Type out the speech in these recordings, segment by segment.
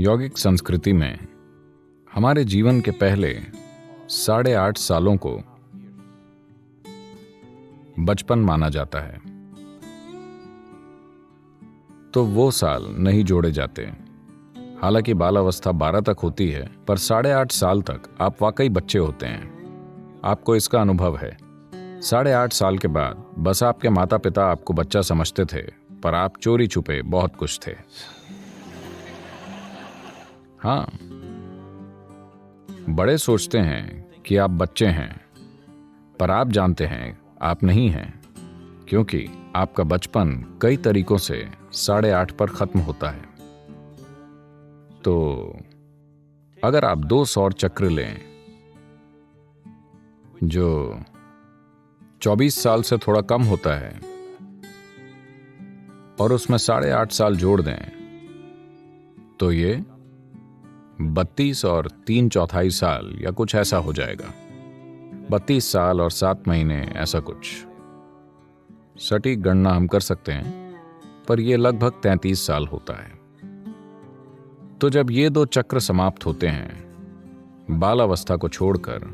यौगिक संस्कृति में हमारे जीवन के पहले 8.5 सालों को बचपन माना जाता है, तो वो साल नहीं जोड़े जाते। हालांकि बाल अवस्था 12 तक होती है, पर 8.5 साल तक आप वाकई बच्चे होते हैं। आपको इसका अनुभव है। 8.5 साल के बाद बस आपके माता पिता आपको बच्चा समझते थे, पर आप चोरी छुपे बहुत कुछ थे। हाँ, बड़े सोचते हैं कि आप बच्चे हैं, पर आप जानते हैं आप नहीं हैं, क्योंकि आपका बचपन कई तरीकों से 8.5 पर खत्म होता है। तो अगर आप 2 सौर चक्र लें जो 24 साल से थोड़ा कम होता है और उसमें 8.5 साल जोड़ दें, तो ये 32 और 3/4 साल या कुछ ऐसा हो जाएगा। 32 साल और 7 महीने, ऐसा कुछ। सटीक गणना हम कर सकते हैं, पर यह लगभग 33 साल होता है। तो जब ये 2 चक्र समाप्त होते हैं, बाल अवस्था को छोड़कर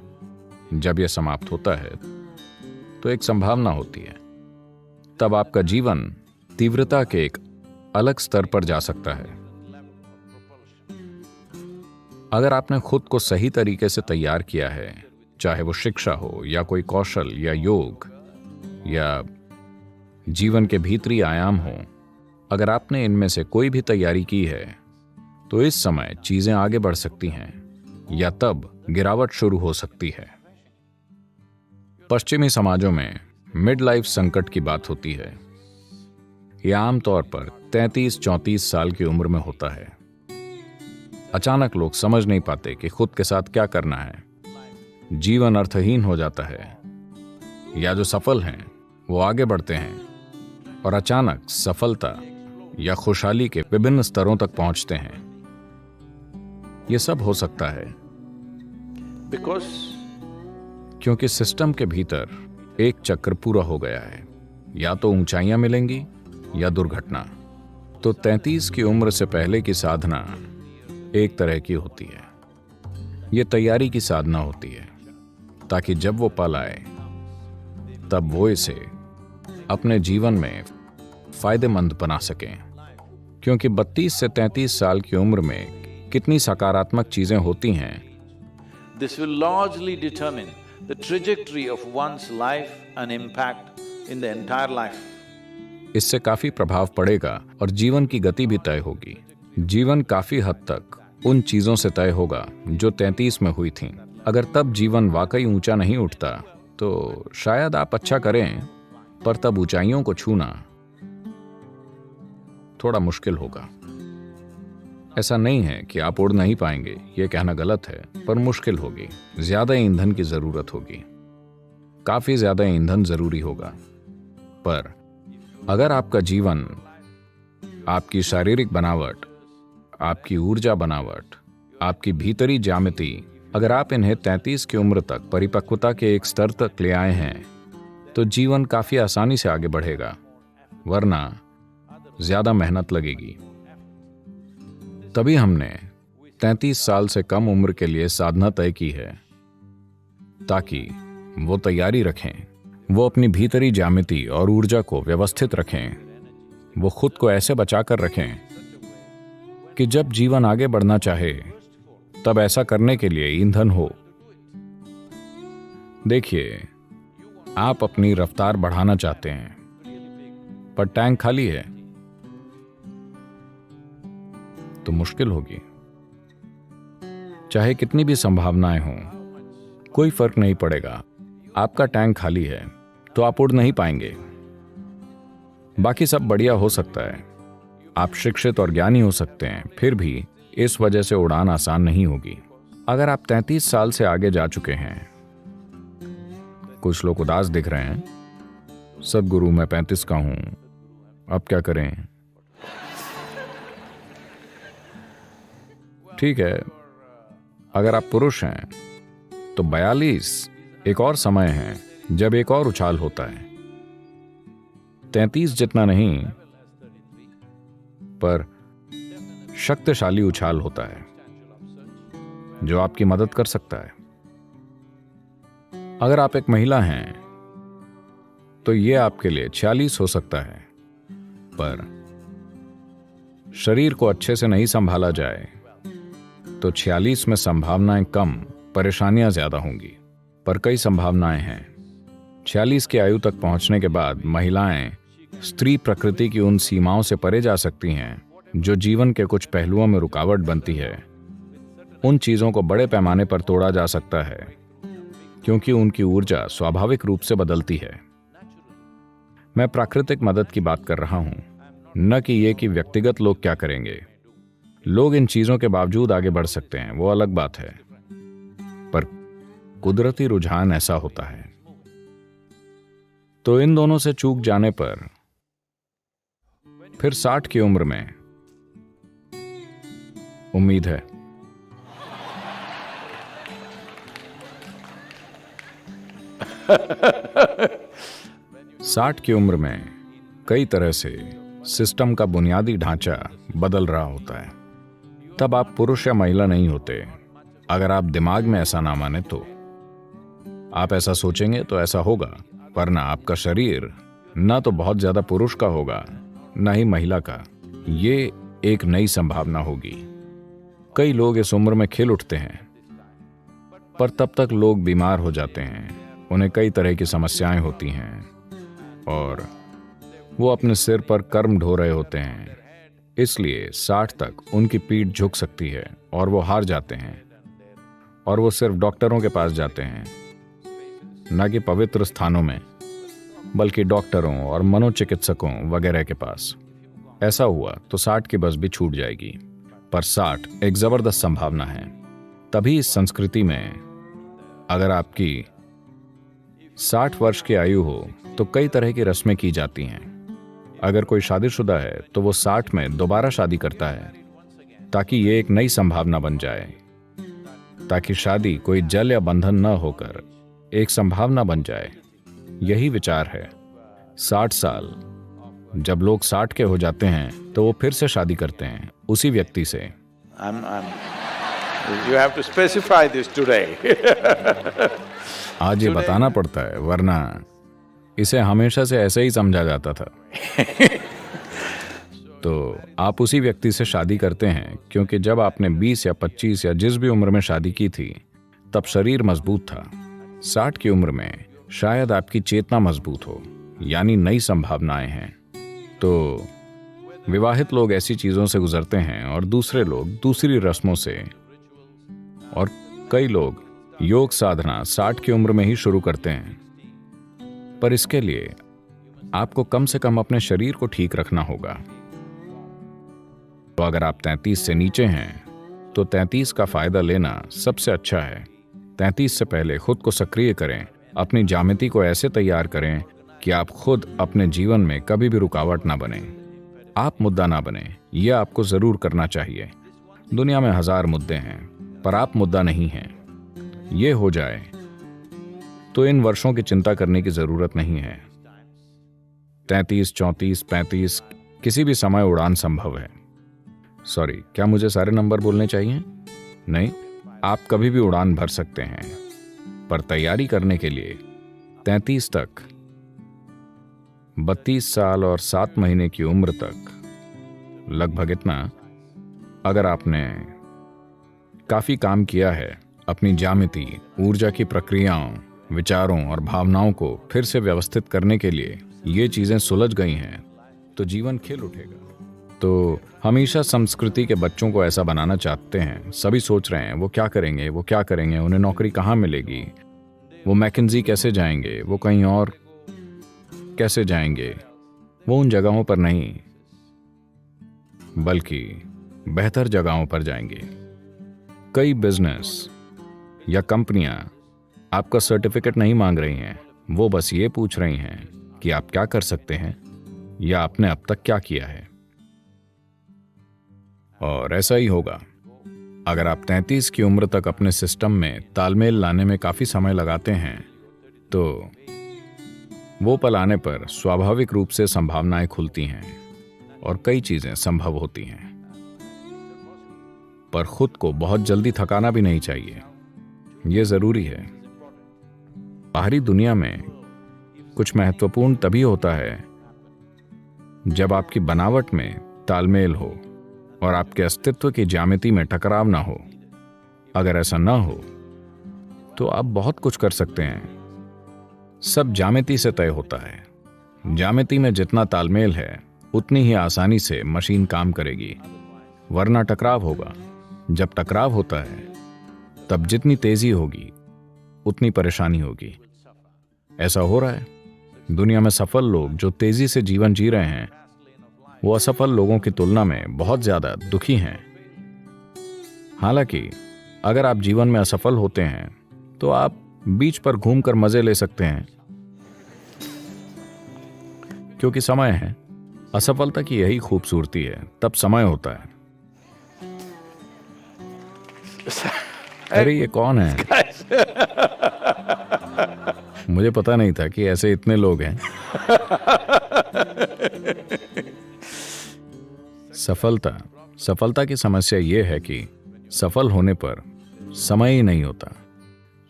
जब यह समाप्त होता है, तो एक संभावना होती है। तब आपका जीवन तीव्रता के एक अलग स्तर पर जा सकता है। अगर आपने खुद को सही तरीके से तैयार किया है, चाहे वो शिक्षा हो या कोई कौशल या योग या जीवन के भीतरी आयाम हो, अगर आपने इनमें से कोई भी तैयारी की है, तो इस समय चीजें आगे बढ़ सकती हैं या तब गिरावट शुरू हो सकती है। पश्चिमी समाजों में मिड लाइफ संकट की बात होती है। यह आमतौर पर 33-34 साल की उम्र में होता है। अचानक लोग समझ नहीं पाते कि खुद के साथ क्या करना है। जीवन अर्थहीन हो जाता है, या जो सफल हैं वो आगे बढ़ते हैं और अचानक सफलता या खुशहाली के विभिन्न स्तरों तक पहुंचते हैं। यह सब हो सकता है क्योंकि सिस्टम के भीतर एक चक्र पूरा हो गया है। या तो ऊंचाइयां मिलेंगी या दुर्घटना। तो 33 की उम्र से पहले की साधना एक तरह की होती है। यह तैयारी की साधना होती है, ताकि जब वो पल आए तब वो इसे अपने जीवन में फायदेमंद बना सकें। क्योंकि 32 से 33 साल की उम्र में कितनी सकारात्मक चीजें होती हैं, This will largely determine the trajectory of one's life and impact in the entire life. इससे काफी प्रभाव पड़ेगा और जीवन की गति भी तय होगी। जीवन काफी हद तक उन चीजों से तय होगा जो 33 में हुई थीं। अगर तब जीवन वाकई ऊंचा नहीं उठता, तो शायद आप अच्छा करें, पर तब ऊंचाइयों को छूना थोड़ा मुश्किल होगा। ऐसा नहीं है कि आप उड़ नहीं पाएंगे, यह कहना गलत है, पर मुश्किल होगी। ज्यादा ईंधन की जरूरत होगी, काफी ज्यादा ईंधन जरूरी होगा। पर अगर आपका जीवन, आपकी शारीरिक बनावट, आपकी ऊर्जा बनावट, आपकी भीतरी ज्यामिति, अगर आप इन्हें 33 की उम्र तक परिपक्वता के एक स्तर तक ले आए हैं, तो जीवन काफी आसानी से आगे बढ़ेगा। वरना ज्यादा मेहनत लगेगी। तभी हमने 33 साल से कम उम्र के लिए साधना तय की है, ताकि वो तैयारी रखें, वो अपनी भीतरी ज्यामिति और ऊर्जा को व्यवस्थित रखें, वो खुद को ऐसे बचाकर रखें कि जब जीवन आगे बढ़ना चाहे, तब ऐसा करने के लिए ईंधन हो। देखिए, आप अपनी रफ्तार बढ़ाना चाहते हैं, पर टैंक खाली है, तो मुश्किल होगी। चाहे कितनी भी संभावनाएं हों, कोई फर्क नहीं पड़ेगा। आपका टैंक खाली है, तो आप उड़ नहीं पाएंगे। बाकी सब बढ़िया हो सकता है, आप शिक्षित और ज्ञानी हो सकते हैं, फिर भी इस वजह से उड़ान आसान नहीं होगी। अगर आप 33 साल से आगे जा चुके हैं, कुछ लोग उदास दिख रहे हैं, सदगुरु मैं 35 का हूं, अब क्या करें? ठीक है, अगर आप पुरुष हैं तो 42 एक और समय है जब एक और उछाल होता है। 33 जितना नहीं, पर शक्तिशाली उछाल होता है जो आपकी मदद कर सकता है। अगर आप एक महिला हैं तो यह आपके लिए 46 हो सकता है, पर शरीर को अच्छे से नहीं संभाला जाए तो 46 में संभावनाएं कम, परेशानियां ज्यादा होंगी। पर कई संभावनाएं हैं। 46 की आयु तक पहुंचने के बाद महिलाएं स्त्री प्रकृति की उन सीमाओं से परे जा सकती हैं जो जीवन के कुछ पहलुओं में रुकावट बनती है। उन चीजों को बड़े पैमाने पर तोड़ा जा सकता है क्योंकि उनकी ऊर्जा स्वाभाविक रूप से बदलती है। मैं प्राकृतिक मदद की बात कर रहा हूं, न कि ये कि व्यक्तिगत लोग क्या करेंगे। लोग इन चीजों के बावजूद आगे बढ़ सकते हैं, वो अलग बात है, पर कुदरती रुझान ऐसा होता है। तो इन दोनों से चूक जाने पर फिर 60 की उम्र में उम्मीद है। साठ की उम्र में कई तरह से सिस्टम का बुनियादी ढांचा बदल रहा होता है। तब आप पुरुष या महिला नहीं होते। अगर आप दिमाग में ऐसा ना माने तो आप ऐसा सोचेंगे तो ऐसा होगा, वरना आपका शरीर ना तो बहुत ज्यादा पुरुष का होगा ना ही महिला का। ये एक नई संभावना होगी। कई लोग इस उम्र में खिल उठते हैं, पर तब तक लोग बीमार हो जाते हैं, उन्हें कई तरह की समस्याएं होती हैं और वो अपने सिर पर कर्म ढो रहे होते हैं। इसलिए 60 तक उनकी पीठ झुक सकती है और वो हार जाते हैं और वो सिर्फ डॉक्टरों के पास जाते हैं, न कि पवित्र स्थानों में, बल्कि डॉक्टरों और मनोचिकित्सकों वगैरह के पास। ऐसा हुआ तो 60 की बस भी छूट जाएगी। पर 60 एक जबरदस्त संभावना है। तभी इस संस्कृति में अगर आपकी 60 वर्ष की आयु हो तो कई तरह की रस्में की जाती हैं। अगर कोई शादीशुदा है तो वो 60 में दोबारा शादी करता है ताकि ये एक नई संभावना बन जाए, ताकि शादी कोई जल या बंधन न होकर एक संभावना बन जाए। यही विचार है। 60 साल जब लोग 60 के हो जाते हैं तो वो फिर से शादी करते हैं उसी व्यक्ति से। You have to specify this today. आज ये बताना पड़ता है, वरना इसे हमेशा से ऐसे ही समझा जाता था। तो आप उसी व्यक्ति से शादी करते हैं क्योंकि जब आपने 20 या 25 या जिस भी उम्र में शादी की थी तब शरीर मजबूत था। 60 की उम्र में शायद आपकी चेतना मजबूत हो, यानी नई संभावनाएं हैं। तो विवाहित लोग ऐसी चीजों से गुजरते हैं और दूसरे लोग दूसरी रस्मों से, और कई लोग योग साधना 60 की उम्र में ही शुरू करते हैं। पर इसके लिए आपको कम से कम अपने शरीर को ठीक रखना होगा। तो अगर आप 33 से नीचे हैं तो 33 का फायदा लेना सबसे अच्छा है। 33 से पहले खुद को सक्रिय करें, अपनी ज्यामिति को ऐसे तैयार करें कि आप खुद अपने जीवन में कभी भी रुकावट ना बने, आप मुद्दा ना बने। यह आपको जरूर करना चाहिए। दुनिया में 1000 मुद्दे हैं, पर आप मुद्दा नहीं हैं। ये हो जाए तो इन वर्षों की चिंता करने की जरूरत नहीं है। 33, 34, 35 किसी भी समय उड़ान संभव है। सॉरी, क्या मुझे सारे नंबर बोलने चाहिए? नहीं, आप कभी भी उड़ान भर सकते हैं, पर तैयारी करने के लिए 33 तक, 32 साल और 7 महीने की उम्र तक, लगभग इतना, अगर आपने काफी काम किया है अपनी ज्यामिति, ऊर्जा की प्रक्रियाओं, विचारों और भावनाओं को फिर से व्यवस्थित करने के लिए ये चीजें सुलझ गई हैं, तो जीवन खिल उठेगा। तो हमेशा संस्कृति के बच्चों को ऐसा बनाना चाहते हैं। सभी सोच रहे हैं वो क्या करेंगे, वो क्या करेंगे, उन्हें नौकरी कहाँ मिलेगी, वो मैकेंजी कैसे जाएंगे, वो कहीं और कैसे जाएंगे। वो उन जगहों पर नहीं, बल्कि बेहतर जगहों पर जाएंगे। कई बिजनेस या कंपनियां आपका सर्टिफिकेट नहीं मांग रही हैं, वो बस ये पूछ रही हैं कि आप क्या कर सकते हैं या आपने अब तक क्या किया है। और ऐसा ही होगा। अगर आप 33 की उम्र तक अपने सिस्टम में तालमेल लाने में काफी समय लगाते हैं तो वो पल आने पर स्वाभाविक रूप से संभावनाएं खुलती हैं और कई चीजें संभव होती हैं। पर खुद को बहुत जल्दी थकाना भी नहीं चाहिए। यह जरूरी है। बाहरी दुनिया में कुछ महत्वपूर्ण तभी होता है जब आपकी बनावट में तालमेल हो और आपके अस्तित्व की ज्यामिति में टकराव ना हो। अगर ऐसा ना हो तो आप बहुत कुछ कर सकते हैं। सब ज्यामिति से तय होता है। ज्यामिति में जितना तालमेल है उतनी ही आसानी से मशीन काम करेगी, वरना टकराव होगा। जब टकराव होता है तब जितनी तेजी होगी उतनी परेशानी होगी। ऐसा हो रहा है। दुनिया में सफल लोग जो तेजी से जीवन जी रहे हैं वो असफल लोगों की तुलना में बहुत ज्यादा दुखी हैं। हालांकि अगर आप जीवन में असफल होते हैं तो आप बीच पर घूमकर मजे ले सकते हैं, क्योंकि समय है। असफलता की यही खूबसूरती है, तब समय होता है। अरे ये कौन है? मुझे पता नहीं था कि ऐसे इतने लोग हैं। सफलता की समस्या यह है कि सफल होने पर समय ही नहीं होता।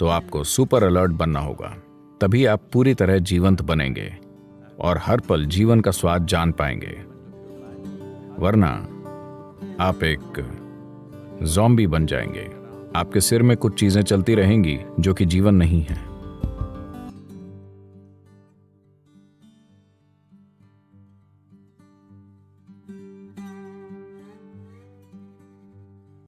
तो आपको सुपर अलर्ट बनना होगा, तभी आप पूरी तरह जीवंत बनेंगे और हर पल जीवन का स्वाद जान पाएंगे। वरना आप एक ज़ॉम्बी बन जाएंगे। आपके सिर में कुछ चीजें चलती रहेंगी जो कि जीवन नहीं है।